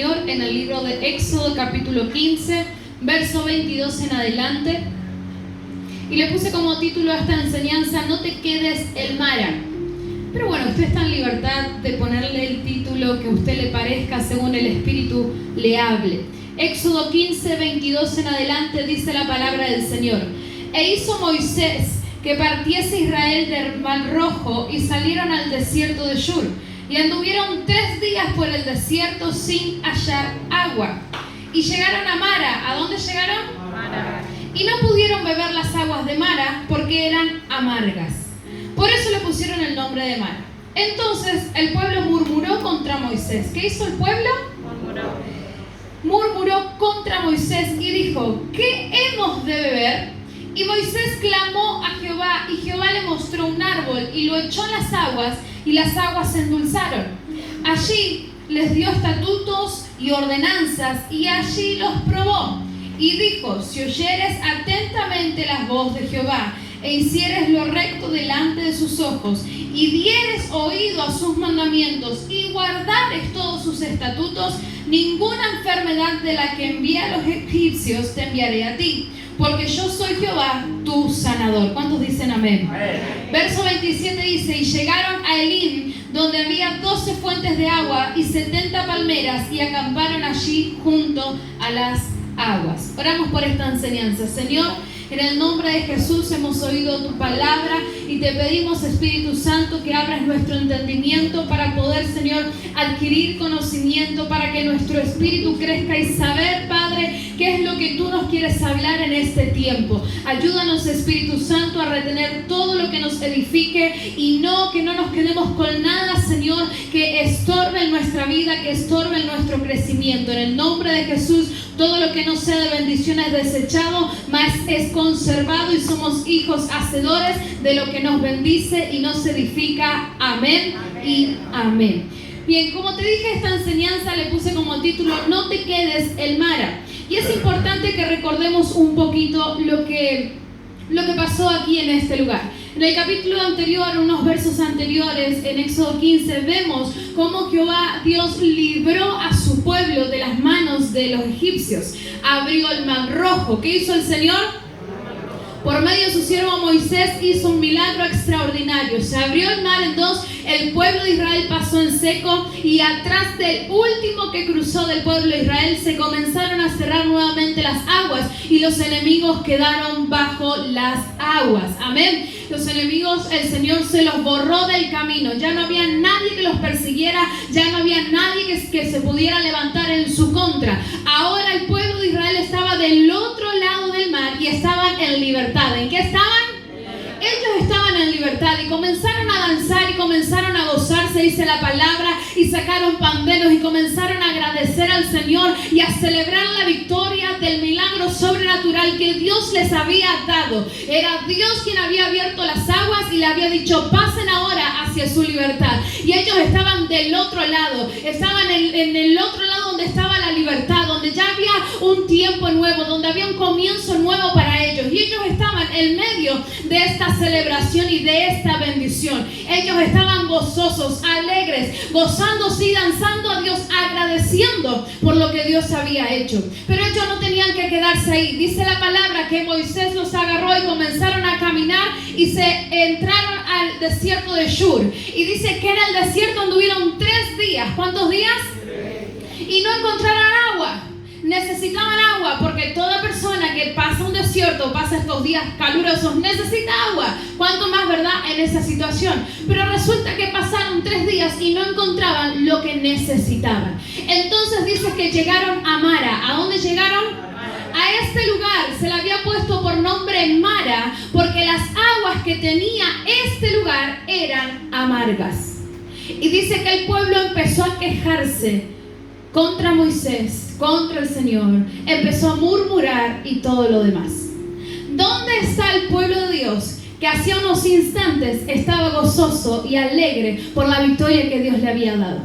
Señor en el libro de Éxodo capítulo 15, verso 22 en adelante. Y le puse como título a esta enseñanza: no te quedes el Mara. Pero bueno, usted está en libertad de ponerle el título que a usted le parezca según el Espíritu le hable. Éxodo 15, 22 en adelante dice la palabra del Señor: E hizo Moisés que partiese Israel del Mar Rojo y salieron al desierto de Shur. Y anduvieron 3 días por el desierto sin hallar agua. Y llegaron a Mara. ¿A dónde llegaron? Mara. Y no pudieron beber las aguas de Mara porque eran amargas. Por eso le pusieron el nombre de Mara. Entonces el pueblo murmuró contra Moisés. ¿Qué hizo el pueblo? Murmuró contra Moisés y dijo: ¿qué hemos de beber? Y Moisés clamó a Jehová, y Jehová le mostró un árbol y lo echó en las aguas, y las aguas se endulzaron. Allí les dio estatutos y ordenanzas, y allí los probó. Y dijo: si oyeres atentamente la voz de Jehová, e hicieres lo recto delante de sus ojos, y dieres oído a sus mandamientos, y guardares todos sus estatutos, ninguna enfermedad de la que envié a los egipcios te enviaré a ti, porque yo soy Jehová, tu sanador. ¿Cuántos dicen amén? Amén. Verso 27 dice: y llegaron a Elim, donde había 12 fuentes de agua y 70 palmeras, y acamparon allí junto a las aguas. Oramos por esta enseñanza. Señor, en el nombre de Jesús hemos oído tu palabra y te pedimos, Espíritu Santo, que abras nuestro entendimiento para poder, Señor, adquirir conocimiento, para que nuestro espíritu crezca y saber, Padre, qué es lo que tú nos quieres hablar en este tiempo. Ayúdanos, Espíritu Santo, a retener todo lo que nos edifique y que no nos quedemos con nada, Señor, que estorbe en nuestra vida, que estorbe en nuestro crecimiento. En el nombre de Jesús, todo lo que no sea de bendición es desechado, mas es conservado, y somos hijos hacedores de lo que nos bendice y nos edifica. Amén, amén y amén. Bien, como te dije, esta enseñanza le puse como título: no te quedes el Mara. Y es importante que recordemos un poquito lo que pasó aquí en este lugar. En el capítulo anterior, unos versos anteriores, en Éxodo 15, vemos cómo Jehová, Dios, libró a su pueblo de las manos de los egipcios. Abrió el Mar Rojo. ¿Qué hizo el Señor? Por medio de su siervo Moisés hizo un milagro extraordinario. Se abrió el mar en dos, el pueblo de Israel pasó en seco, y atrás del último que cruzó del pueblo de Israel se comenzaron a cerrar nuevamente las aguas, y los enemigos quedaron bajo las aguas. Amén. Los enemigos, el Señor se los borró del camino. Ya no había nadie que los persiguiera, ya no había nadie que se pudiera levantar en su contra. Ahora el pueblo de Israel estaba del otro lado del mar y estaban en libertad. ¿En qué estaban? Ellos estaban en libertad y comenzaron a danzar y comenzaron a gozarse, dice la palabra, y sacaron panderos y comenzaron a agradecer al Señor y a celebrar la victoria del milagro sobrenatural que Dios les había dado. Era Dios quien había abierto las aguas y le había dicho: pasen ahora hacia su libertad. Y ellos estaban del otro lado, estaban en el otro lado donde estaba la libertad, donde ya había un tiempo nuevo, donde había un comienzo nuevo para ellos. Y ellos estaban en medio de esta celebración y de esta bendición. Ellos estaban gozosos, alegres, gozándose y danzando a Dios, agradeciendo por lo que Dios había hecho. Pero ellos no tenían que quedarse ahí. Dice la palabra que Moisés los agarró y comenzaron a caminar y se entraron al desierto de Shur. Y dice que en el desierto anduvieron 3 días. ¿Cuántos días? 3. Y no encontraron agua. Necesitaban agua, porque toda persona que pasa un desierto, pasa estos días calurosos, necesita agua. ¿Cuánto más, verdad, en esa situación? Pero resulta que pasaron 3 días y no encontraban lo que necesitaban. Entonces dice que llegaron a Mara. ¿A dónde llegaron? A este lugar se le había puesto por nombre Mara, porque las aguas que tenía este lugar eran amargas. Y dice que el pueblo empezó a quejarse contra Moisés, contra el Señor, empezó a murmurar y todo lo demás. ¿Dónde está el pueblo de Dios que hacía unos instantes estaba gozoso y alegre por la victoria que Dios le había dado?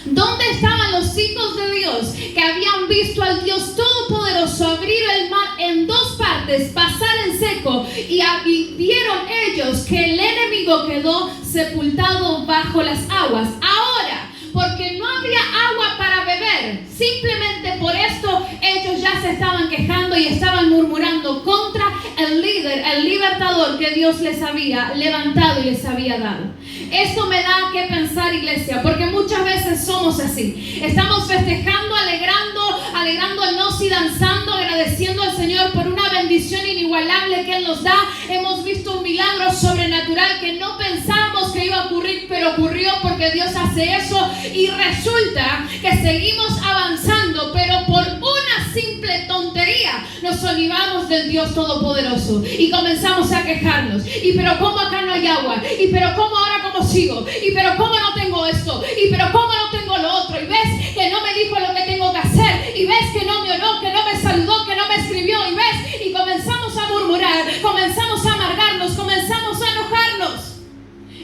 ¿Dónde estaban los hijos de Dios que habían visto al Dios Todopoderoso abrir el mar en 2 partes, pasar en seco, y vieron ellos que el enemigo quedó sepultado bajo las aguas? Ahora, porque no había agua para beber, Simplemente por esto ellos ya se estaban quejando y estaban murmurando contra el líder, el libertador que Dios les había levantado y les había dado. Esto me da que pensar, iglesia, porque muchas veces somos así. Estamos festejando, alegrándonos y danzando, agradeciendo al Señor por una bendición inigualable que Él nos da. Hemos visto un milagro sobrenatural que no pensábamos que iba a ocurrir, pero ocurrió porque Dios hace eso. Y resulta que seguimos avanzando, pero por una simple tontería nos olvidamos del Dios Todopoderoso y comenzamos a quejarnos. Y pero ¿cómo acá no hay agua? Y pero ¿cómo ahora cómo sigo? Y pero ¿cómo no tengo esto? Y pero ¿cómo no tengo lo otro? Y ves que no me dijo lo que tengo que hacer. Y ves que no me oró, que no me saludó, que no me escribió. Y ves, y comenzamos a murmurar, comenzamos a amargarnos, comenzamos a enojarnos.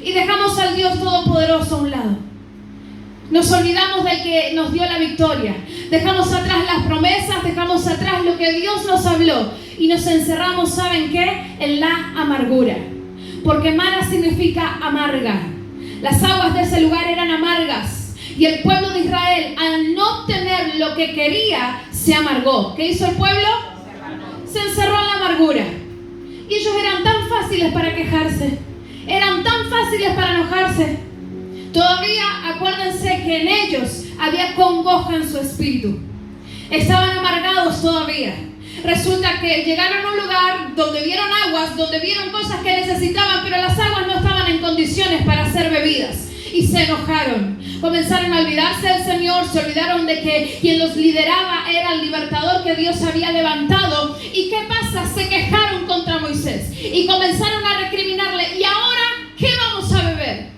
Y dejamos al Dios Todopoderoso a un lado. Nos olvidamos del que nos dio la victoria. Dejamos atrás las promesas, dejamos atrás lo que Dios nos habló. Y nos encerramos, ¿saben qué? En la amargura. Porque Mara significa amarga. Las aguas de ese lugar eran amargas. Y el pueblo de Israel, al no obtener lo que quería, se amargó. ¿Qué hizo el pueblo? Se encerró en la amargura. Y ellos eran tan fáciles para quejarse. Eran tan fáciles para enojarse. Todavía acuérdense que en ellos había congoja en su espíritu. Estaban amargados todavía. Resulta que llegaron a un lugar donde vieron aguas, donde vieron cosas que necesitaban, pero las aguas no estaban en condiciones para ser bebidas. Y se enojaron. Comenzaron a olvidarse del Señor, se olvidaron de que quien los lideraba era el libertador que Dios había levantado. ¿Y qué pasa? Se quejaron contra Moisés y comenzaron a recriminarle. ¿Y ahora qué vamos a beber?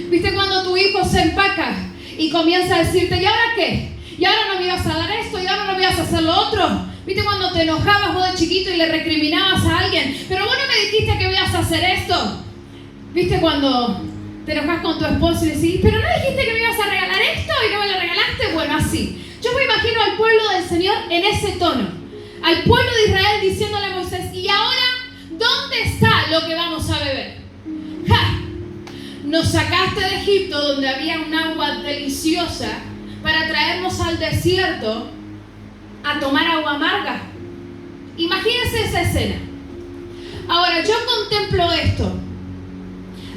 ¿Viste cuando tu hijo se empaca y comienza a decirte, ¿y ahora qué? ¿Y ahora no me ibas a dar esto? ¿Y ahora no me ibas a hacer lo otro? ¿Viste cuando te enojabas vos de chiquito y le recriminabas a alguien? Pero vos no me dijiste que ibas a hacer esto. ¿Viste cuando te enojas con tu esposo y decís, pero no dijiste que me ibas a regalar esto y no me lo regalaste? Bueno, así. Yo me imagino al pueblo del Señor en ese tono. Al pueblo de Israel diciéndole a Moisés, ¿y ahora dónde está lo que vamos a beber? ¡Ja! Nos sacaste de Egipto donde había un agua deliciosa para traernos al desierto a tomar agua amarga. Imagínense esa escena. Ahora yo contemplo esto.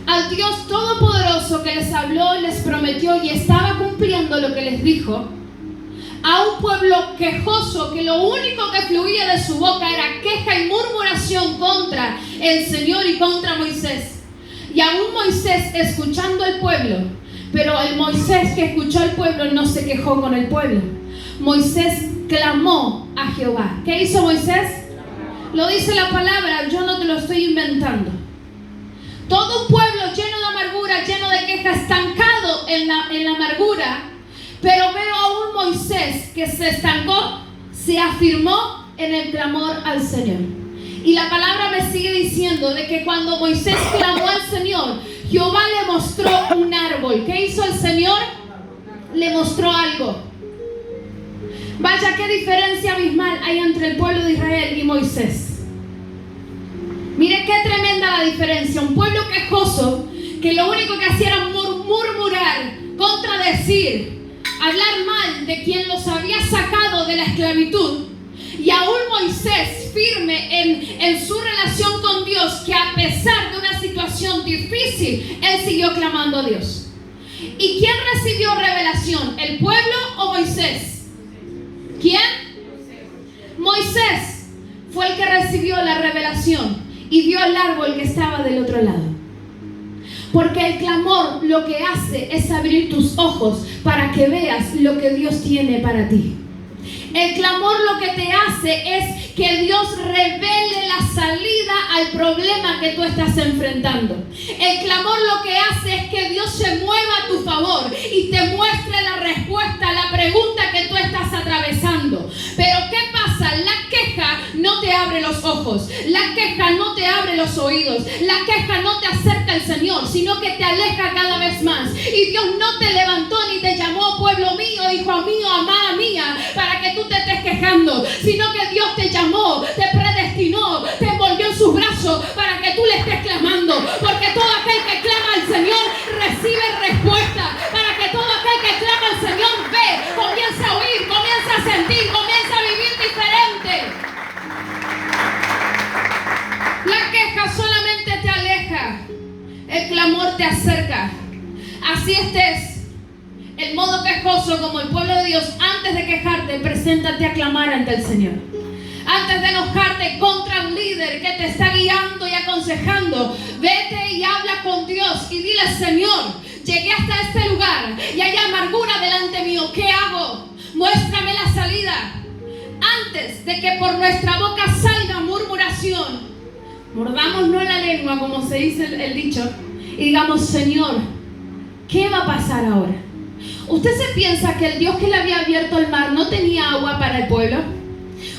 Al Dios Todopoderoso que les habló, les prometió y estaba cumpliendo lo que les dijo. A un pueblo quejoso que lo único que fluía de su boca era queja y murmuración contra el Señor y contra Moisés. Y aún Moisés escuchando al pueblo, pero el Moisés que escuchó al pueblo no se quejó con el pueblo. Moisés clamó a Jehová. ¿Qué hizo Moisés? Lo dice la palabra, yo no te lo estoy inventando. Todo un pueblo lleno de amargura, lleno de queja, estancado en la amargura, pero veo a un Moisés que se estancó, se afirmó en el clamor al Señor. Y la palabra me sigue diciendo de que cuando Moisés clamó al Señor, Jehová le mostró un árbol. ¿Qué hizo el Señor? Le mostró algo. Vaya, qué diferencia abismal hay entre el pueblo de Israel y Moisés. Mire qué tremenda la diferencia. Un pueblo quejoso que lo único que hacía era murmurar, contradecir, hablar mal de quien los había sacado de la esclavitud. Y aún Moisés, firme en su relación con Dios, que a pesar de una situación difícil, él siguió clamando a Dios. ¿Y quién recibió revelación? ¿El pueblo o Moisés? ¿Quién? Moisés fue el que recibió la revelación y vio el árbol que estaba del otro lado. Porque el clamor lo que hace es abrir tus ojos para que veas lo que Dios tiene para ti. El clamor lo que te hace es que Dios revele la salida al problema que tú estás enfrentando. El clamor lo que hace es que Dios se mueva a tu favor y te muestre la respuesta a la pregunta que tú estás atravesando. Pero ¿qué pasa? La queja no te abre los ojos, la queja no te abre los oídos, la queja no te acerca al Señor, sino que te aleja cada vez más. Y Dios no te levantó ni te llamó pueblo mío, hijo mío, amada mía, para que tú te estés quejando, sino que Dios te llamó, te predestinó, te envolvió en sus brazos para que tú le estés clamando, porque todo aquel que clama al Señor recibe respuesta, para que todo aquel que clama al Señor ve, comienza a oír quejoso como el pueblo de Dios, antes de quejarte, preséntate a clamar ante el Señor. Antes de enojarte contra un líder que te está guiando y aconsejando, vete y habla con Dios y dile: Señor, llegué hasta este lugar y hay amargura delante mío. ¿Qué hago? Muéstrame la salida. Antes de que por nuestra boca salga murmuración, mordámonos la lengua, como se dice el dicho, y digamos: Señor, ¿qué va a pasar ahora? ¿Usted se piensa que el Dios que le había abierto el mar no tenía agua para el pueblo?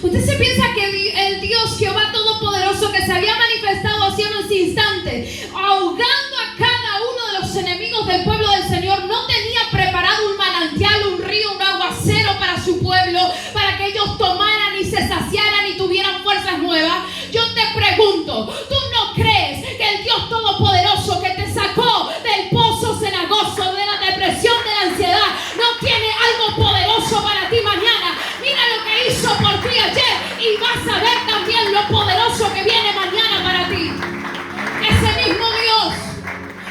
¿Usted se piensa que el Dios Jehová Todopoderoso, que se había manifestado hace unos instantes, ahogando a cada uno de los enemigos del pueblo del Señor, no tenía preparado un manantial, un río, un aguacero para su pueblo, para que ellos tomaran y se saciaran y tuvieran fuerzas nuevas? Yo te pregunto, ¿tú no crees que el Dios Todopoderoso que te sacó del pozo cenagoso, de la depresión, de la ansiedad, no tiene algo poderoso para ti mañana? Mira lo que hizo por ti ayer y vas a ver también lo poderoso que viene mañana para ti. Ese mismo Dios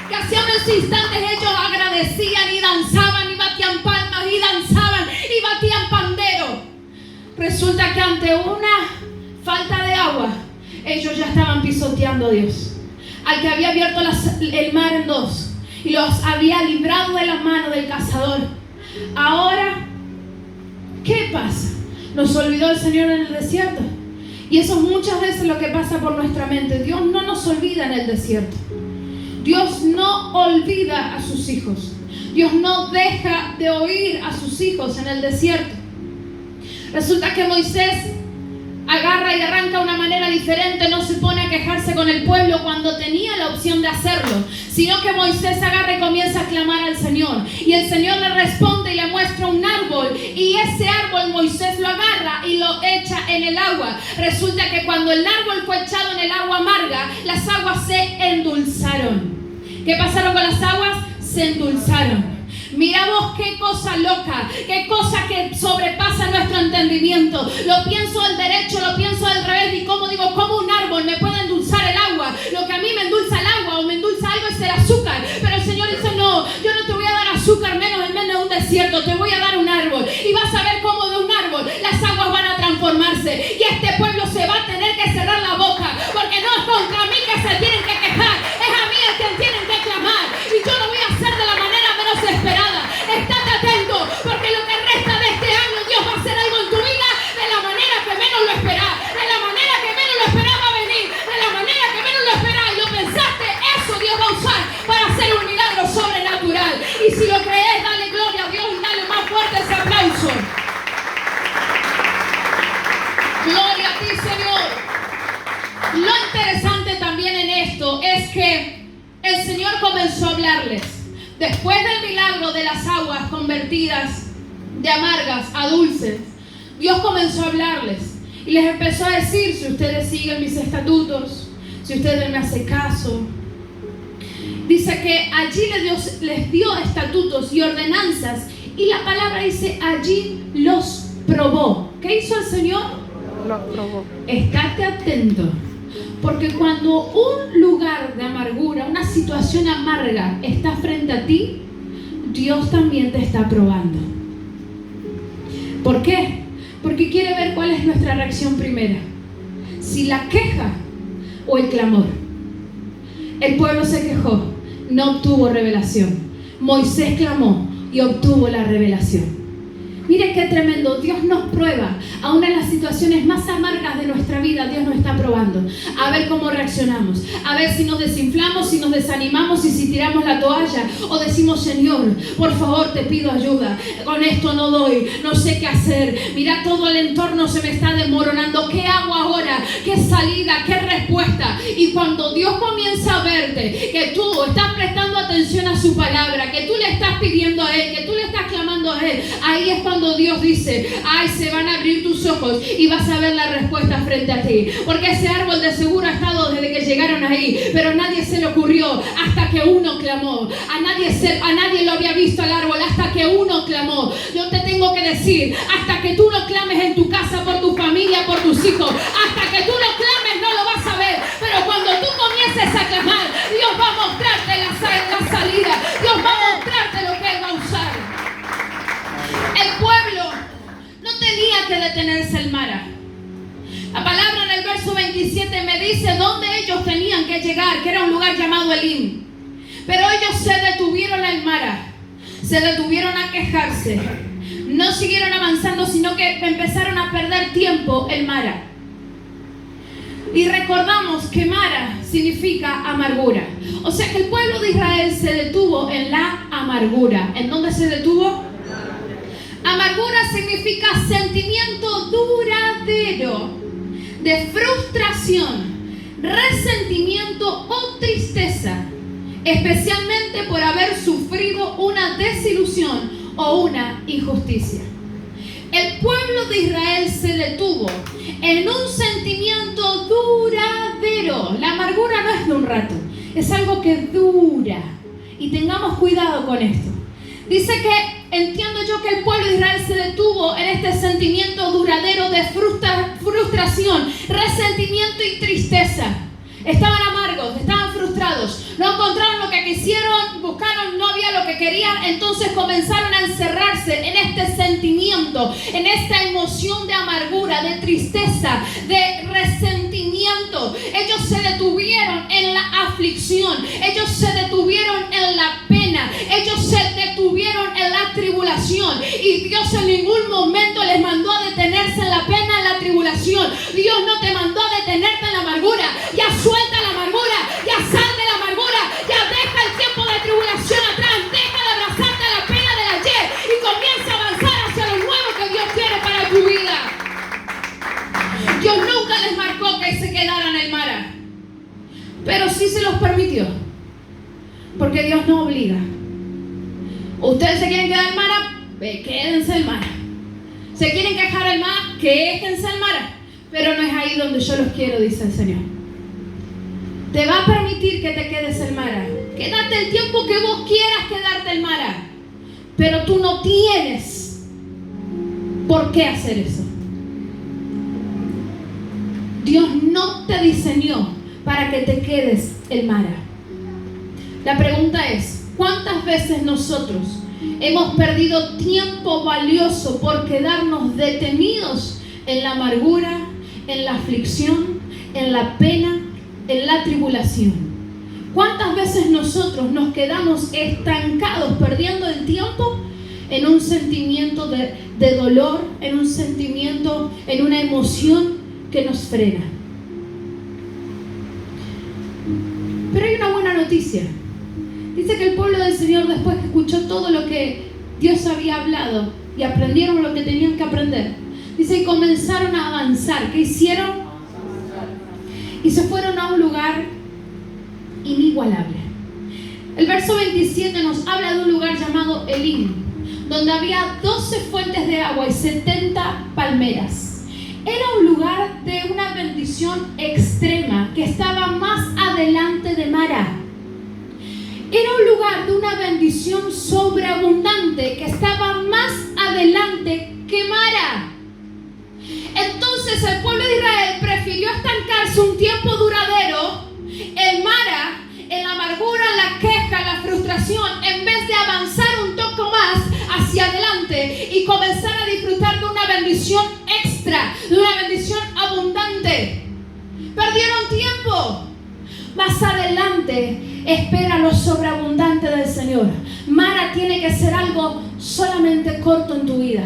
que hace unos instantes ellos agradecían y danzaban y batían palmas y danzaban y batían pandero, resulta que ante una falta de agua ellos ya estaban pisoteando a Dios, al que había abierto el mar en dos y los había librado de la mano del cazador. Ahora, ¿qué pasa? Nos olvidó el Señor en el desierto. Y eso es muchas veces lo que pasa por nuestra mente. Dios no nos olvida en el desierto. Dios no olvida a sus hijos. Dios no deja de oír a sus hijos en el desierto. Resulta que Moisés agarra y arranca de una manera diferente. No se pone a quejarse con el pueblo cuando tenía la opción de hacerlo, sino que Moisés agarra y comienza a clamar al Señor, y el Señor le responde y le muestra un árbol, y ese árbol Moisés lo agarra y lo echa en el agua. Resulta que cuando el árbol fue echado en el agua amarga, las aguas se endulzaron. ¿Qué pasaron con las aguas? Se endulzaron. Mira vos qué cosa loca, qué cosa que sobrepasa nuestro entendimiento. Lo pienso al derecho, lo pienso al revés, y como digo, ¿cómo un árbol me puede endulzar el agua? Lo que a mí me endulza el agua o me endulza algo es el azúcar. Pero el Señor dice: no, yo no te voy a dar azúcar menos en medio de un desierto, te voy a dar un árbol. Y vas a ver cómo de un árbol las aguas van a transformarse. Y este pueblo se va a tener que cerrar la boca, porque no es contra mí que se tienen que quejar, es a mí el que tienen que clamar. Y yo lo voy a hacer de la manera menos esperada. Estate atento, porque lo que resta de este año Dios va a hacer algo en tu vida de la manera que menos lo esperás, de la manera que menos lo esperaba venir, de la manera que menos lo esperás y lo pensaste. Eso Dios va a usar para hacer un milagro sobrenatural. Y si lo crees, dale gloria a Dios y dale más fuerte ese aplauso. Gloria a ti, Señor. Lo interesante también en esto es que el Señor comenzó a hablarles. Después del milagro de las aguas convertidas de amargas a dulces, Dios comenzó a hablarles y les empezó a decir: si ustedes siguen mis estatutos, si ustedes me hacen caso. Dice que allí les dio estatutos y ordenanzas, y la palabra dice: allí los probó. ¿Qué hizo el Señor? Los probó. Estate atento, porque cuando un lugar de amargura, una situación amarga está frente a ti, Dios también te está probando. ¿Por qué? Porque quiere ver cuál es nuestra reacción primera. Si la queja o el clamor. El pueblo se quejó, no obtuvo revelación. Moisés clamó y obtuvo la revelación. Mire qué tremendo, Dios nos prueba, aún en las situaciones más amargas de nuestra vida. Dios nos está probando, a ver cómo reaccionamos, a ver si nos desinflamos, si nos desanimamos y si tiramos la toalla, o decimos: Señor, por favor te pido ayuda, con esto no doy, no sé qué hacer, mira todo el entorno se me está desmoronando, ¿qué hago ahora? ¿Qué salida? ¿Qué respuesta? Y cuando Dios comienza a verte, que tú estás prestando atención a su palabra, que tú le estás pidiendo a Él, que tú le estás clamando a Él, ahí es cuando Dios dice: ay, se van a abrir tus ojos y vas a ver la respuesta frente a ti. Porque ese árbol de seguro ha estado desde que llegaron ahí, pero a nadie se le ocurrió hasta que uno clamó. A nadie lo había visto al árbol hasta que uno clamó. Yo te tengo que decir, hasta que tú no clames en tu casa por tu familia, por tus hijos, hasta que tú no clames no lo vas a ver. Pero cuando tú comiences a clamar, Dios va a mostrarte la salida. Dios va a mostrarte lo que Él va a usar. dice dónde ellos tenían que llegar, que era un lugar llamado Elim. Pero ellos se detuvieron en Mara, se detuvieron a quejarse, no siguieron avanzando, sino que empezaron a perder tiempo en Mara. Y recordamos que Mara significa amargura. O sea que el pueblo de Israel se detuvo en la amargura. ¿En dónde se detuvo? Amargura significa sentimiento duradero de frustración, resentimiento o tristeza, especialmente por haber sufrido una desilusión o una injusticia. El pueblo de Israel se detuvo en un sentimiento duradero. La amargura no es de un rato, es algo que dura. Y tengamos cuidado con esto. Dice que, entiendo yo que el pueblo de Israel se detuvo en este sentimiento duradero de frustración, resentimiento y tristeza. Estaban amargos, estaban frustrados, no encontraron lo que quisieron, buscaron, no había lo que querían, entonces comenzaron a encerrarse en este sentimiento, en esta emoción de amargura, de tristeza, de resentimiento. Ellos se detuvieron en la aflicción, ellos se detuvieron en la pena, ellos se detuvieron en la tribulación, y Dios en ningún momento les mandó a detenerse en la pena, en la tribulación. Dios no te mandó a detenerte en la amargura. Ya suelta la amargura, ya sal de la amargura, ya deja el tiempo de tribulación atrás, deja de abrazarte a la pena del ayer y comienza a avanzar hacia lo nuevo que Dios quiere para tu vida. Dios nunca les marcó que se quedaran en Mara, pero sí se los permitió, porque Dios no obliga. Ustedes se quieren quedar en Mara, quédense en Mara. Se quieren quejar en Mara, quéjense en Mara, pero no es ahí donde yo los quiero, dice el Señor. Te va a permitir que te quedes en Mara. Quédate el tiempo que vos quieras quedarte en Mara, pero tú no tienes por qué hacer eso. Dios no te diseñó para que te quedes en Mara. La pregunta es, ¿cuántas veces nosotros hemos perdido tiempo valioso por quedarnos detenidos en la amargura, en la aflicción, en la pena, en la tribulación? ¿Cuántas veces nosotros nos quedamos estancados, perdiendo el tiempo en un sentimiento de dolor, en un sentimiento, en una emoción que nos frena? Pero hay una buena noticia. Dice que el pueblo del Señor, después que escuchó todo lo que Dios había hablado y aprendieron lo que tenían que aprender, dice, y comenzaron a avanzar. ¿Qué hicieron? Y se fueron a un lugar inigualable. El verso 27 nos habla de un lugar llamado Elim, donde había 12 fuentes de agua y 70 palmeras. Era un lugar de una bendición extrema que estaba más adelante de Mara. Era un lugar de una bendición sobreabundante que estaba más adelante que Mara. Entonces el pueblo de Israel prefirió estancarse un tiempo duradero en Mara, en la amargura, en la queja, en la frustración, en vez de avanzar un poco más hacia adelante y comenzar a disfrutar de una bendición extra, de una bendición abundante. Perdieron tiempo. Más adelante espera lo sobreabundante del Señor. Mara tiene que ser algo solamente corto en tu vida.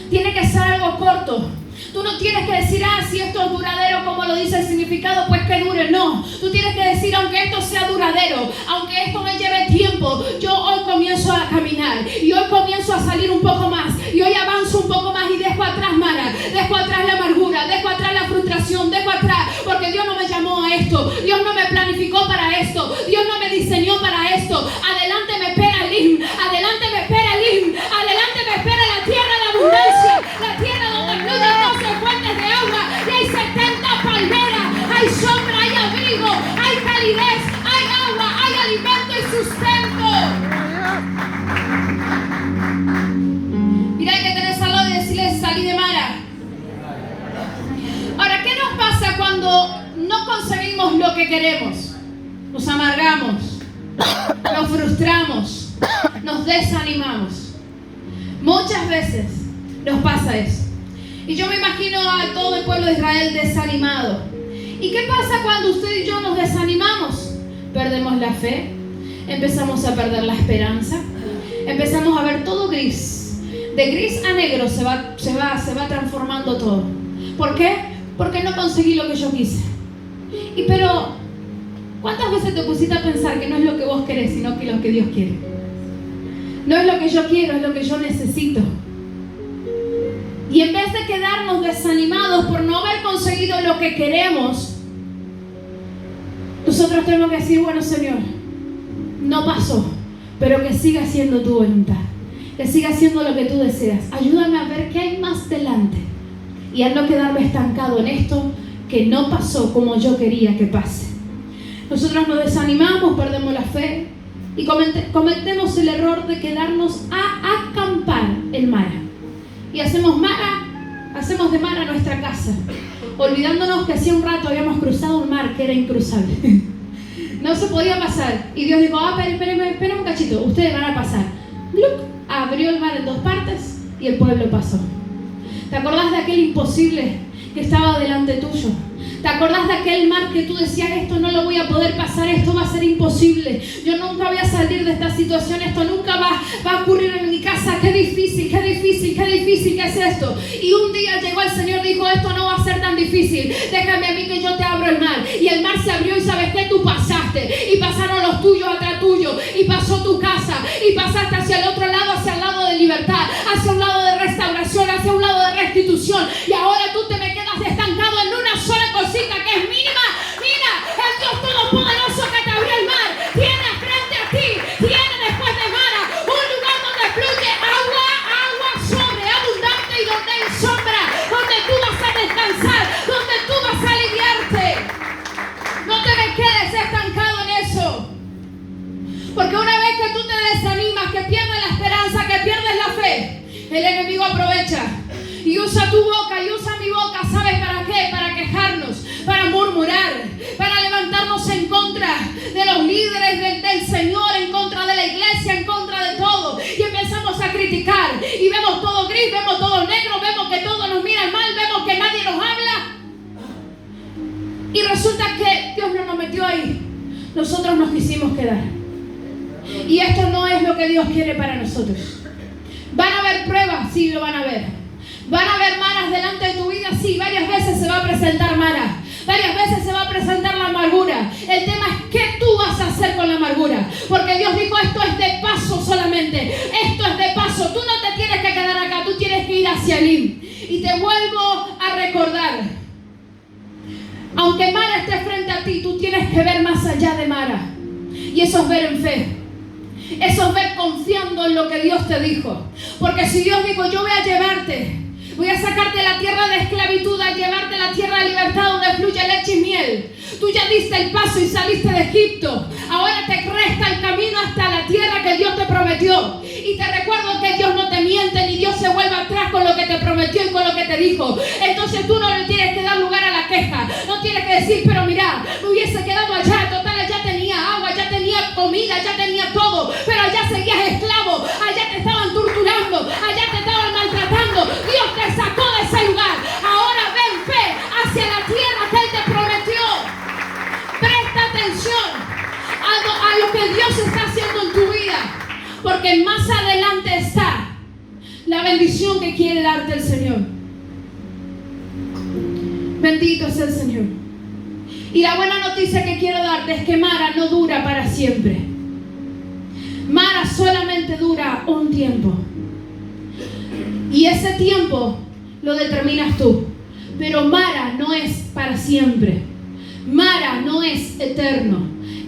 Tiene que ser algo corto. Tú no tienes que decir, si esto es duradero, como lo dice el significado, pues que dure. No, tú tienes que decir, aunque esto sea duradero, aunque esto me lleve tiempo, yo hoy comienzo a caminar y hoy comienzo a salir un poco más y hoy avanzo un poco más y dejo atrás Mara, dejo atrás la amargura, dejo atrás la frustración, dejo atrás, porque Dios no me llamó a esto, Dios no me planificó para esto, Dios no me diseñó para esto. Adelante me espera Elim, adelante me espera Elim, adelante me espera la tierra de abundancia, la tierra donde fluyen 12 fuentes de agua y hay 70 palmeras, hay sombra, hay abrigo, hay calidez, hay agua, hay alimento y sustento. Mira que tenés al lado y decirle, salí de Mara. Ahora, ¿qué nos pasa cuando no conseguimos lo que queremos? Nos amargamos, nos frustramos, nos desanimamos. Muchas veces nos pasa eso. Y yo me imagino a todo el pueblo de Israel desanimado. ¿Y qué pasa cuando usted y yo nos desanimamos? Perdemos la fe, empezamos a perder la esperanza, empezamos a ver todo gris. De gris a negro se va transformando todo. ¿Por qué? Porque no conseguí lo que yo quise. Pero, ¿cuántas veces te pusiste a pensar que no es lo que vos querés, sino que lo que Dios quiere? No es lo que yo quiero, es lo que yo necesito. Y en vez de quedarnos desanimados por no haber conseguido lo que queremos, nosotros tenemos que decir, bueno, Señor, no pasó, pero que siga siendo tu voluntad, que siga siendo lo que tú deseas. Ayúdame a ver qué hay más delante y a no quedarme estancado en esto que no pasó como yo quería que pase. Nosotros nos desanimamos, perdemos la fe y cometemos el error de quedarnos a acampar en Mara. Y hacemos de Mara nuestra casa, olvidándonos que hacía un rato habíamos cruzado un mar que era incruzable. No se podía pasar. Y Dios dijo, esperen un cachito, ustedes van a pasar. ¡Bluc! Abrió el mar en dos partes y el pueblo pasó. ¿Te acordás de aquel imposible que estaba delante tuyo? ¿Te acordás de aquel mar que tú decías, esto no lo voy a poder pasar, esto va a ser imposible, yo nunca voy a salir de esta situación, esto nunca va a ocurrir en mi casa, qué difícil, qué es esto? Y un día llegó el Señor y dijo, esto no va a ser tan difícil, déjame a mí que yo te abro el mar. Y el mar se abrió y ¿sabes qué? Tú pasaste y pasaron los tuyos atrás tuyo y pasó tu casa y pasaste hacia el otro lado, hacia el lado de libertad, hacia un lado de restauración, hacia un lado de restitución. Y ahora tú te me quedas estancado en una sola cosita que es mínima. Mira, el Dios Todopoderoso que te abrió el mar tiene frente a ti, tiene después de Mara un lugar donde fluye agua sobreabundante y donde hay sombra, donde tú vas a descansar, donde tú vas a aliviarte. No te me quedes estancado en eso, porque una vez que tú te desanimas, que pierdes la esperanza, que pierdes la fe, el enemigo aprovecha y usa tu boca y usa mi boca. ¿Sabes para qué? Para quejarnos, para murmurar, para levantarnos en contra de los líderes del Señor, en contra de la iglesia, en contra de todo. Y empezamos a criticar y vemos todo gris, vemos todo negro, vemos que todo nos mira mal, vemos que nadie nos habla. Y resulta que Dios no nos metió ahí. Nosotros nos quisimos quedar. Y esto no es lo que Dios quiere para nosotros. ¿Van a haber pruebas? Sí, lo van a ver. ¿Van a haber maras delante de tu vida? Sí, varias veces se va a presentar Mara. Varias veces se va a presentar la amargura. El tema es qué tú vas a hacer con la amargura. Porque Dios dijo, esto es de paso solamente. Esto es de paso. Tú no te tienes que quedar acá, tú tienes que ir hacia Elim. Y te vuelvo a recordar. Aunque Mara esté frente a ti, tú tienes que ver más allá de Mara. Y eso es ver en fe. Eso es ver confiando en lo que Dios te dijo. Porque si Dios dijo, yo voy a llevarte, voy a sacarte de la tierra de esclavitud, a llevarte a la tierra de libertad donde fluye leche y miel. Tú ya diste el paso y saliste de Egipto. Ahora te resta el camino hasta la tierra que Dios te prometió. Y te recuerdo que Dios no te miente ni Dios se vuelve atrás con lo que te prometió y con lo que te dijo. Entonces tú no le tienes que dar lugar a la queja. No tienes que decir, pero mira, me hubiese quedado allá. Total, allá tenía agua, ya tenía comida, ya tenía todo. Pero allá seguías esclavo. Allá te estaban torturando. Allá te estaban maltratando. Dios te sacó de ese lugar. Ahora ven fe hacia la tierra que Él te prometió. Presta atención a lo que Dios está haciendo en tu vida, porque más adelante está la bendición que quiere darte el Señor. Bendito sea el Señor. Y la buena noticia que quiero darte es que Mara no dura para siempre. Mara solamente dura un tiempo. Y ese tiempo lo determinas tú. Pero Mara no es para siempre. Mara no es eterno.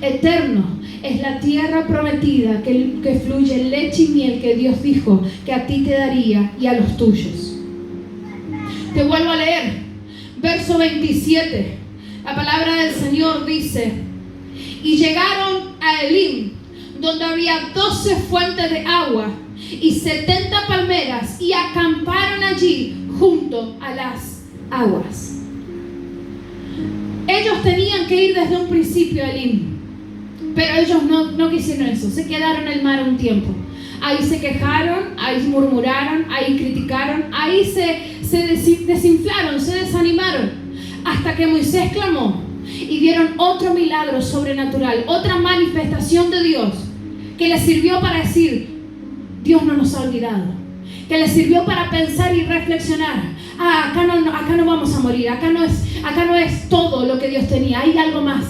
Eterno es la tierra prometida que fluye leche y miel, que Dios dijo que a ti te daría y a los tuyos. Te vuelvo a leer. Verso 27. La palabra del Señor dice: y llegaron a Elim, donde había 12 fuentes de agua y 70 palmeras, y acamparon allí junto a las aguas. Ellos tenían que ir desde un principio a Elim, pero ellos no quisieron eso. Se quedaron en el mar un tiempo. Ahí se quejaron, ahí murmuraron, ahí criticaron, ahí se desinflaron, se desanimaron. hasta que Moisés clamó y vieron otro milagro sobrenatural, otra manifestación de Dios que les sirvió para decir: Dios no nos ha olvidado, que les sirvió para pensar y reflexionar. Acá no vamos a morir, acá no es todo lo que Dios tenía, hay algo más.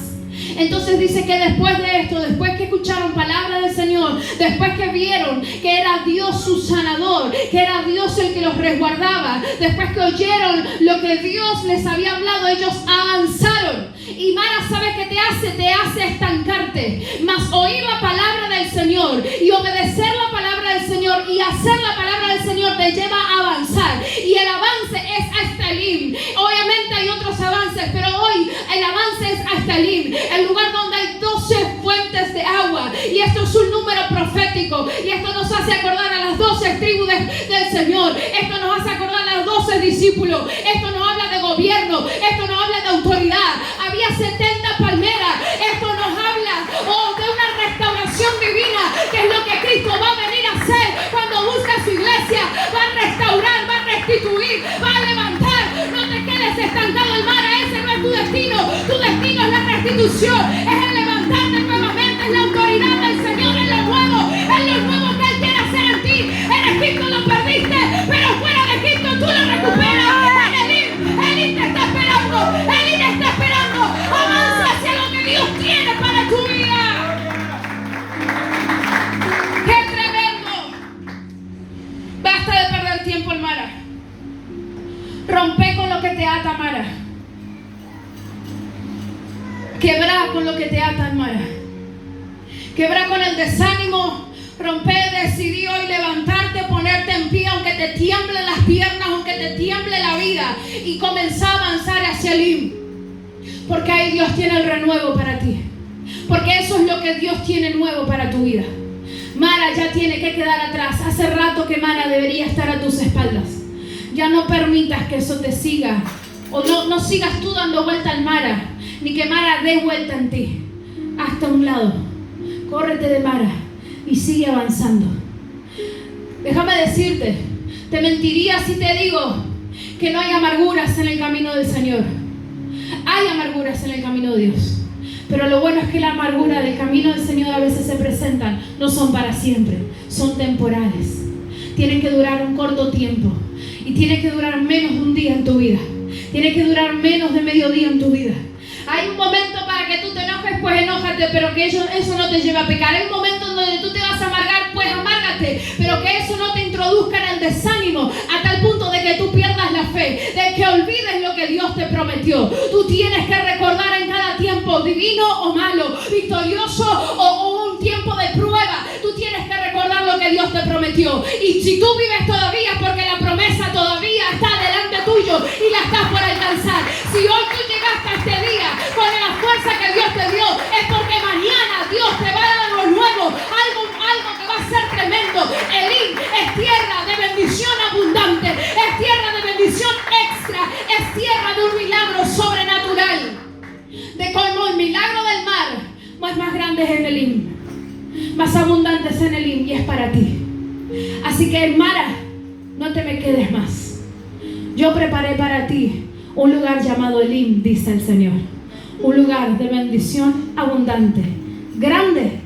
Entonces dice que después de esto, después que escucharon palabra del Señor, después que vieron que era Dios su sanador, que era Dios el que los resguardaba, después que oyeron lo que Dios les había hablado, ellos avanzaron. Y Mara, ¿sabes qué te hace? Te hace estancarte. Mas oír la palabra del Señor y obedecer la palabra del Señor y hacer la palabra del Señor te lleva a avanzar. Y el avance es hasta Elim. Obviamente hay otros avances, pero hoy el avance es hasta Elim, el lugar donde hay 12 fuentes de agua. Y esto es un número profético. Y esto nos hace acordar a las 12 tribus del Señor. Esto nos hace acordar a los 12 discípulos. Esto nos habla de gobierno. Esto nos habla de autoridad. Había 70 palmeras. Esto nos habla de una restauración divina, que es lo que Cristo va a venir a hacer cuando busca su iglesia. Va a restaurar, va a restituir, va a levantar. No te quedes estancado en Mara. Ese no es tu destino. Tu destino es la restitución, es el levantarte nuevamente, es la autoridad del Señor, es lo nuevo que Él quiere hacer en ti. En Egipto lo perdiste, pero fuera de Egipto tú lo recuperas. En Elim te está esperando, Elim está esperando. Avanza hacia lo que Dios tiene para tu vida. ¡Qué tremendo! Basta de perder tiempo en Mara. Rompe con lo que te ata, Mara. Quebra con lo que te ata, Mara. Quebra con el desánimo. Rompe, decidir hoy levantarte, ponerte en pie, aunque te tiemblen las piernas, aunque te tiemble la vida, y comenzar a avanzar hacia Elim. Porque ahí Dios tiene el renuevo para ti. Porque eso es lo que Dios tiene nuevo para tu vida. Mara ya tiene que quedar atrás. Hace rato que Mara debería estar a tus espaldas. Ya no permitas que eso te siga. O no sigas tú dando vuelta al Mara, ni que Mara dé vuelta en ti. Hasta un lado. Córrete de Mara y sigue avanzando. Déjame decirte, te mentiría si te digo que no hay amarguras en el camino del Señor. Hay amarguras en el camino de Dios. Pero lo bueno es que la amargura del camino del Señor a veces se presentan, no son para siempre, son temporales. Tienen que durar un corto tiempo y tienen que durar menos de un día en tu vida. Tiene que durar menos de medio día en tu vida. Hay un momento para que tú te enojes, pues enójate, pero que eso no te lleve a pecar. Hay un momento en donde tú te vas a amargar, pues amárgate, pero que eso no te introduzca en el desánimo a tal punto de que tú pierdas la fe, de que olvides lo que Dios te prometió. Tú tienes que recordar en cada tiempo, divino o malo, victorioso o un tiempo de prueba, tú tienes que recordar lo que Dios te prometió. Y si tú vives todavía, porque la promesa todavía está delante tuyo y la estás por alcanzar. Si hoy tú llegaste a este día con la fuerza que Dios te dio, es porque mañana Dios te va a dar algo nuevo, algo que va a ser tremendo. Elim es tierra de bendición abundante, es tierra de bendición extra, es tierra de un milagro sobrenatural. De como el milagro del mar, más grande es en Elim, más abundante es en Elim, y es para ti. Así que en Mara, no te me quedes más. Yo preparé para ti un lugar llamado Elim, dice el Señor. Un lugar de bendición abundante, grande,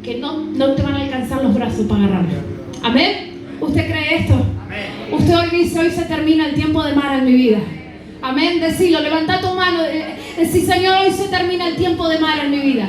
que no te van a alcanzar los brazos para agarrarlo. ¿Amén? ¿Usted cree esto? Amén. Usted hoy dice, hoy se termina el tiempo de Mara en mi vida. Amén, decilo, levanta tu mano, decí, Señor, hoy se termina el tiempo de Mara en mi vida.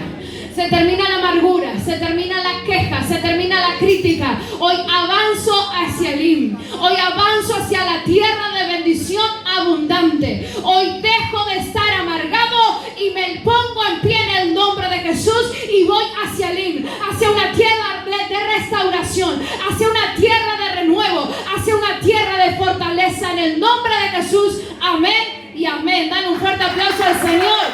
Se termina la amargura, se termina la queja, se termina la crítica. Hoy avanzo hacia Elim. Hoy avanzo hacia la tierra de bendición abundante. Hoy dejo de estar amargado y me pongo en pie en el nombre de Jesús y voy hacia Elim, hacia una tierra de restauración, hacia una tierra de renuevo, hacia una tierra de fortaleza en el nombre de Jesús. Amén y amén. Dan un fuerte aplauso al Señor.